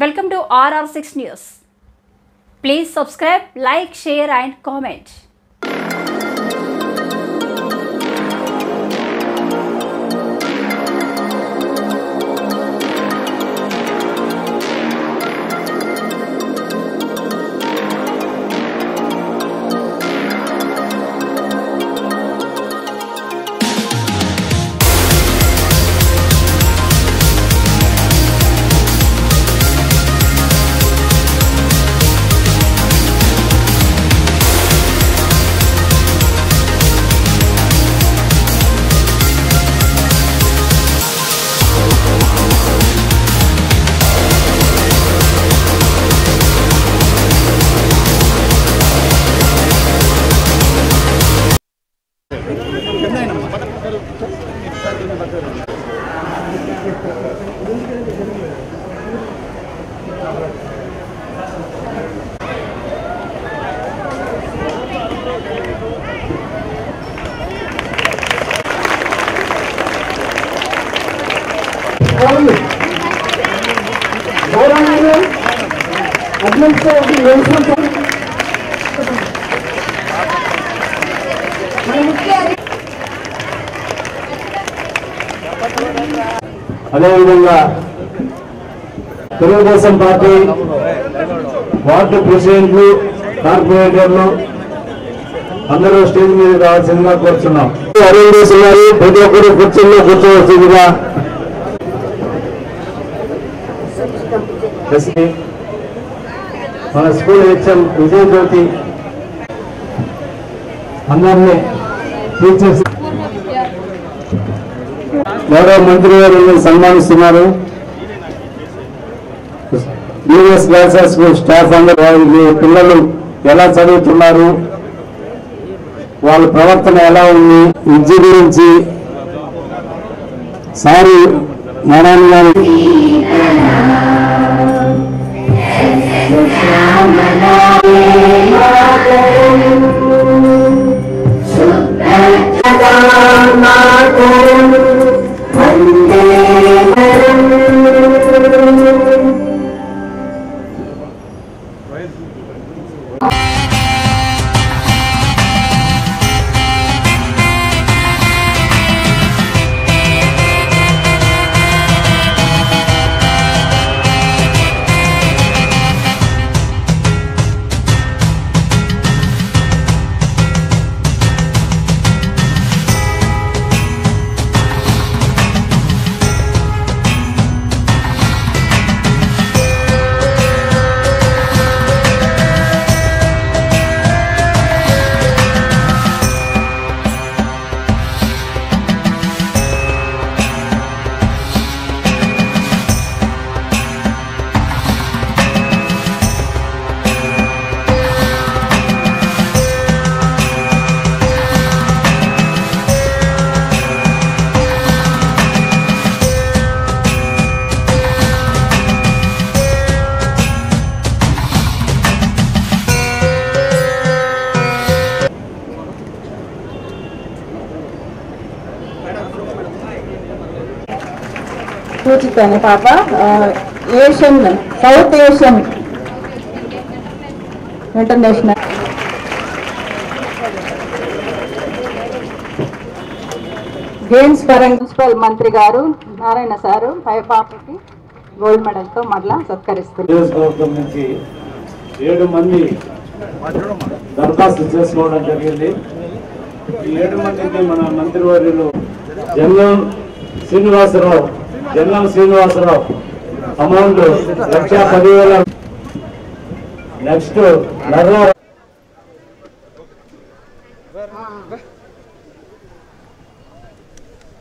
Welcome to RR6 News. Please subscribe, like, share and comment. అదేవిధంగా Telugu Desam party ward ప్రెసిడెంట్లు కార్పొరేటర్లు అందరూ స్టేజ్ మీద రావాల్సిందిగా కోరుతున్నాం. అరేంజ్ చేస్తున్నారు, ప్రతి ఒక్కరు కుర్చీల్లో కూర్చోవలసిందిగా. మన స్కూల్ హెచ్ఎం విజయ జ్యోతి అందరినీ టీచర్స్ గౌరవ మంత్రి గారు సన్మానిస్తున్నారు. యూఎస్ గర్ల్స్ స్కూల్ స్టాఫ్ అందరూ పిల్లలు ఎలా చదువుతున్నారు, వాళ్ళ ప్రవర్తన ఎలా ఉంది, విద్య గురించి సారి నారాయణ గారు పూజితాను పాప Asian south Asian international games పరంగా మున్సిపల్ మంత్రి గారు నారాయణ సారు పాపకి గోల్డ్ మెడల్తో మరలా సత్కరిస్తున్నారు. నుంచి 7 మంది దరఖాస్తు చేసుకోవడం జరిగింది. ఈ 7 మందికి మన మంత్రివర్యులు జంగం శ్రీనివాసరావు అమౌంట్ 1,10,000. నెక్స్ట్ నర్రా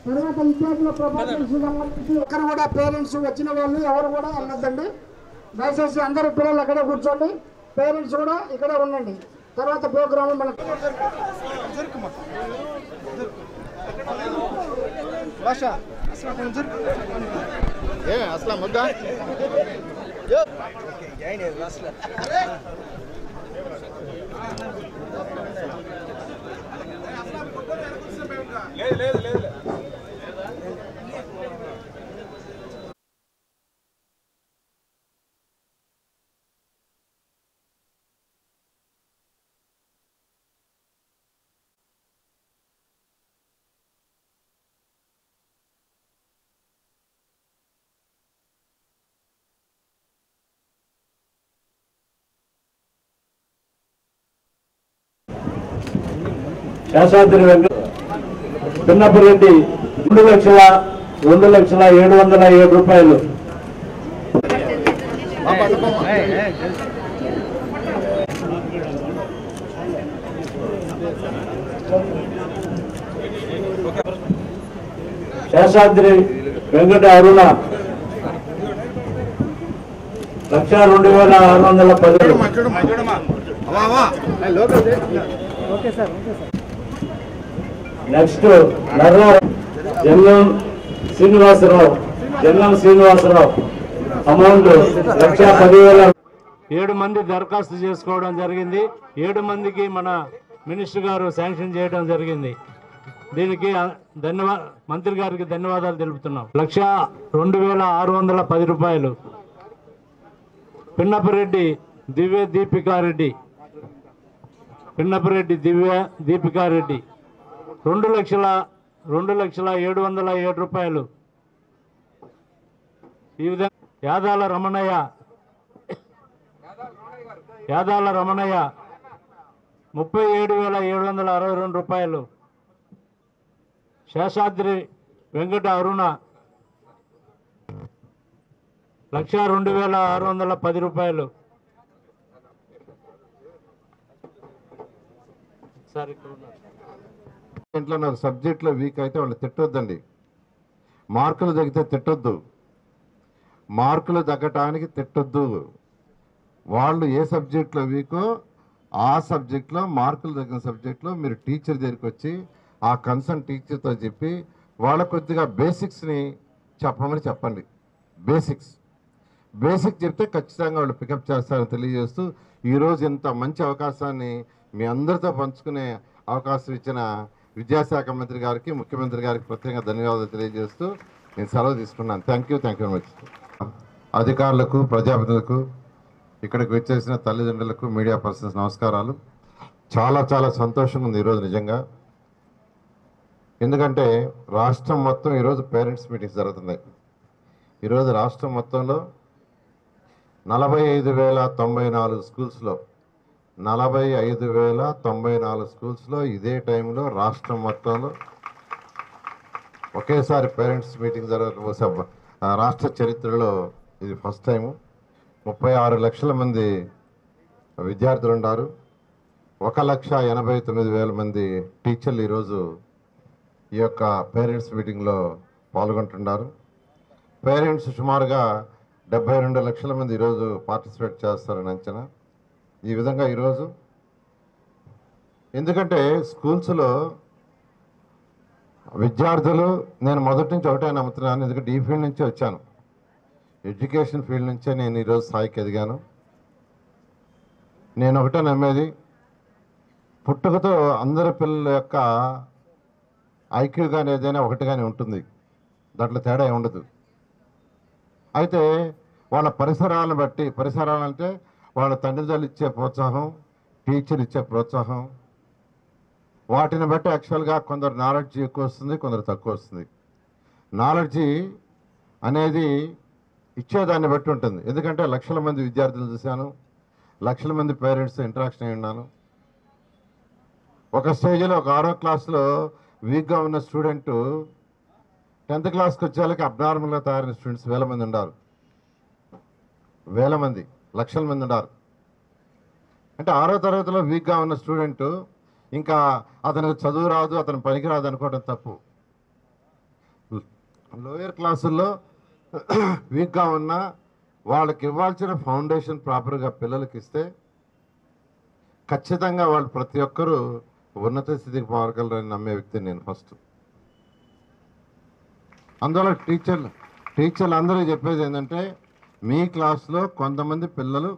తర్వాత విద్యార్థుల ప్రొఫెషన్స్ సంబంధించి ఎక్కడ కూడా పేరెంట్స్ వచ్చిన వాళ్ళు ఎవరు కూడా వెళ్ళొద్దండి. దయచేసి అందరూ పిల్లలు అక్కడే కూర్చోండి, పేరెంట్స్ కూడా ఇక్కడే ఉండండి. తర్వాత ప్రోగ్రామ్ మనకు అసలు ముద్దా లేదు శేషాద్రి వెంకట పిన్నపరెడ్డి 2,07,707 రూపాయలు. శేషాద్రి వెంకట అరుణ 1,02,610. నెక్స్ట్ జంగం శ్రీనివాసరావు అమౌంట్ 1,10,000. 7 మంది దరఖాస్తు చేసుకోవడం జరిగింది. 7 మందికి మన మినిస్టర్ గారు శాంక్షన్ చేయడం జరిగింది. దీనికి మంత్రి గారికి ధన్యవాదాలు తెలుపుతున్నాం. 1,02,610 రూపాయలు. పిన్నపరెడ్డి దీపికారెడ్డి 2,07,707 రూపాయలు. ఈ విధంగా యాదాల రమణయ్య 37,762 రూపాయలు. శేషాద్రి వెంకట అరుణ 1,02,610 రూపాయలు. ఇంట్లో నాకు సబ్జెక్ట్లో వీక్ అయితే వాళ్ళు తిట్టొద్దండి. మార్కులు తగ్గితే తిట్టొద్దు, మార్కులు తగ్గటానికి తిట్టొద్దు. వాళ్ళు ఏ సబ్జెక్ట్లో వీకో ఆ సబ్జెక్ట్లో, మార్కులు తగ్గిన సబ్జెక్ట్లో మీరు టీచర్ దగ్గరికి వచ్చి ఆ కన్సర్న్ టీచర్తో చెప్పి వాళ్ళ కొద్దిగా బేసిక్స్ని చెప్పమని చెప్పండి. బేసిక్ చెప్తే ఖచ్చితంగా వాళ్ళు పికప్ చేస్తారని తెలియజేస్తూ ఈరోజు ఇంత మంచి అవకాశాన్ని మీ అందరితో పంచుకునే అవకాశం ఇచ్చిన విద్యాశాఖ మంత్రి గారికి, ముఖ్యమంత్రి గారికి ప్రత్యేకంగా ధన్యవాదాలు తెలియజేస్తూ నేను సెలవు తీసుకున్నాను. Thank you very much. అధికారులకు, ప్రజాప్రతినిధులకు, ఇక్కడికి వచ్చేసిన తల్లిదండ్రులకు, మీడియా పర్సన్స్ నమస్కారాలు. చాలా చాలా సంతోషంగా ఉంది ఈరోజు నిజంగా. ఎందుకంటే రాష్ట్రం మొత్తం ఈరోజు పేరెంట్స్ మీటింగ్స్ జరుగుతున్నాయి. ఈరోజు రాష్ట్రం మొత్తంలో 45,094 స్కూల్స్లో 45,094 స్కూల్స్లో ఇదే టైంలో రాష్ట్రం మొత్తంలో ఒకేసారి పేరెంట్స్ మీటింగ్ జరగడం రాష్ట్ర చరిత్రలో ఇది ఫస్ట్ టైము. 36 లక్షల మంది విద్యార్థులు ఉన్నారు. 1,89,000 మంది టీచర్లు ఈరోజు ఈ యొక్క పేరెంట్స్ మీటింగ్లో పాల్గొంటున్నారు. పేరెంట్స్ సుమారుగా 72 లక్షల మంది ఈరోజు పార్టిసిపేట్ చేస్తారని అంచనా. ఈ విధంగా ఈరోజు ఎందుకంటే స్కూల్స్లో విద్యార్థులు, నేను మొదటి నుంచి ఒకటే నమ్ముతున్నాను, ఎందుకంటే ఈ ఫీల్డ్ నుంచి వచ్చాను, ఎడ్యుకేషన్ ఫీల్డ్ నుంచే నేను ఈరోజు స్థాయికి ఎదిగాను. నేను ఒకటే నమ్మేది, పుట్టుకతో అందరి పిల్లల యొక్క ఐక్యూ కానీ ఏదైనా ఒకటిగానే ఉంటుంది, దాంట్లో తేడా ఉండదు. అయితే వాళ్ళ పరిసరాలను బట్టి, పరిసరాలంటే వాళ్ళ తండ్రిదండ్రులు ఇచ్చే ప్రోత్సాహం, టీచర్ ఇచ్చే ప్రోత్సాహం, వాటిని బట్టి యాక్చువల్గా కొందరు నాలెడ్జ్ ఎక్కువ వస్తుంది, కొందరు తక్కువ వస్తుంది. నాలెడ్జి అనేది ఇచ్చేదాన్ని బట్టి ఉంటుంది. ఎందుకంటే లక్షల మంది విద్యార్థులు చూశాను, లక్షల మంది పేరెంట్స్ ఇంటరాక్షన్ అయి ఉన్నాను. ఒక స్టేజ్లో ఒక 6వ క్లాస్లో వీక్గా ఉన్న స్టూడెంటు 10th క్లాస్కి వచ్చేళ్ళకి అబ్నార్మల్గా తయారైన స్టూడెంట్స్ వేల మంది ఉన్నారు. లక్షల మంది ఉన్నారు. అంటే 6వ తరగతిలో వీక్గా ఉన్న స్టూడెంటు ఇంకా అతనికి చదువు రాదు, అతను పనికిరాదు అనుకోవడం తప్పు. లోయర్ క్లాసుల్లో వీక్గా ఉన్న వాళ్ళకి ఇవ్వాల్సిన ఫౌండేషన్ ప్రాపర్గా పిల్లలకి ఇస్తే ఖచ్చితంగా వాళ్ళు ప్రతి ఒక్కరూ ఉన్నత స్థితికి పోగలరని నమ్మే వ్యక్తిని నేను ఫస్ట్. అందువల్ల టీచర్లు అందరూ చెప్పేది ఏంటంటే, మీ క్లాస్లో కొంతమంది పిల్లలు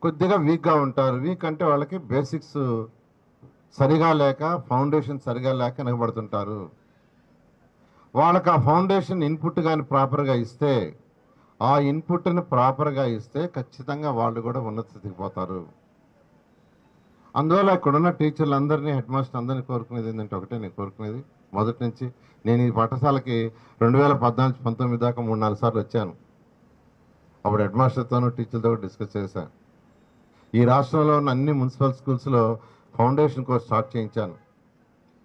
కొద్దిగా వీక్గా ఉంటారు. వీక్ అంటే వాళ్ళకి బేసిక్స్ సరిగా లేక, ఫౌండేషన్ సరిగా లేక వెనకబడుతుంటారు. వాళ్ళకి ఆ ఫౌండేషన్ ఇన్పుట్ కానీ ప్రాపర్గా ఇస్తే, ఆ ఇన్పుట్ని ప్రాపర్గా ఇస్తే ఖచ్చితంగా వాళ్ళు కూడా ఉన్నత స్థితికి పోతారు. అందువల్ల ఇక్కడున్న టీచర్లందరినీ, హెడ్ మాస్టర్ అందరినీ కోరుకునేది ఏంటంటే ఒకటే, నేను కోరుకునేది మొదటి నుంచి, నేను ఈ పాఠశాలకి 2014-19 దాకా 3-4 సార్లు వచ్చాను. అప్పుడు హెడ్ మాస్టర్తోనూ టీచర్లతో డిస్కస్ చేశాను. ఈ రాష్ట్రంలో ఉన్న అన్ని మున్సిపల్ స్కూల్స్లో ఫౌండేషన్ కోర్స్ స్టార్ట్ చేయించాను.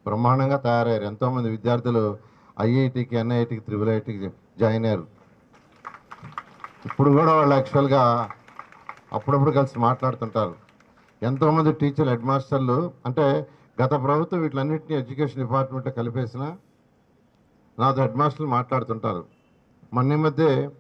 బ్రహ్మాండంగా తయారయ్యారు. ఎంతోమంది విద్యార్థులు ఐఐటికి, ఎన్ఐటికి, త్రిబుల్ ఐటీకి జాయిన్ అయ్యారు. ఇప్పుడు కూడా వాళ్ళు యాక్చువల్గా అప్పుడప్పుడు కలిసి మాట్లాడుతుంటారు. ఎంతోమంది టీచర్లు, హెడ్ మాస్టర్లు, అంటే గత ప్రభుత్వం వీటిలన్నింటినీ ఎడ్యుకేషన్ డిపార్ట్మెంట్లో కలిపేసిన నాతో హెడ్ మాస్టర్లు మాట్లాడుతుంటారు. మొన్న ఈ మధ్య